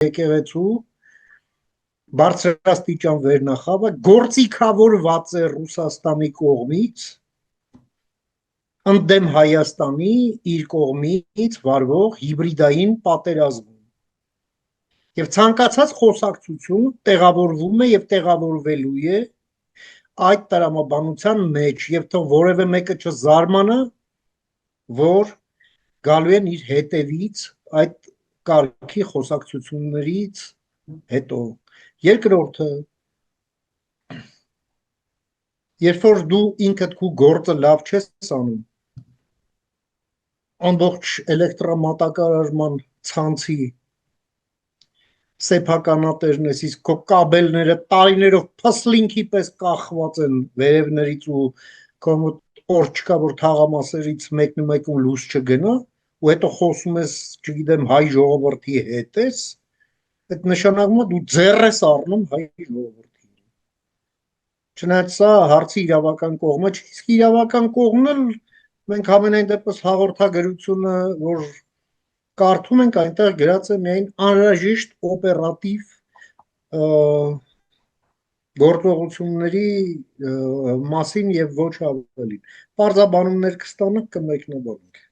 եկեղեցու բարձրաստիճան վերնախավը գործիքավորված է Ռուսաստանի կողմից ընդդեմ Հայաստանի իր կողմից վարվող հիբրիդային պատերազմում։ Եվ ցանկացած խոսակցություն տեղավորվում է եւ տեղավորվելու է այդ տրամաբանության մեջ եւ թող որևէ մեկը չզարմանա, որ գալու են իր հետևից այդ կարգի խոսակցություններից հետո։ Երկրորդը, երբ որ դու ինքդ քու գործը լավ չես անում, ամբողջ էլեկտրամատակարարման ցանցի սեփականատերն ես, իսկ քո կաբելները տարիներով փսլինքի պես կախված են վերևներից ու քո օր չկա, որ թաղամասերից մեկն ու մեկում լույս չգնա, ու հետո խոսում ես, չգիտեմ, հայ ժողովրդի հետ ես, այդ նշանակում է դու ձեռ ես առնում հայ ժողովրդին։ Չնայած սա հարցի իրավական կողմը չէ, իսկ իրավական կողմն էլ մենք ամենայն դեպս հաղորդագրությունը, որ կարդում ենք, այնտեղ գրած է միայն անհրաժեշտ օպերատիվ գործողությունների մասին եւ ոչ ավելին։ Պարզաբանումներ կստանանք, կմեկնաբանենք։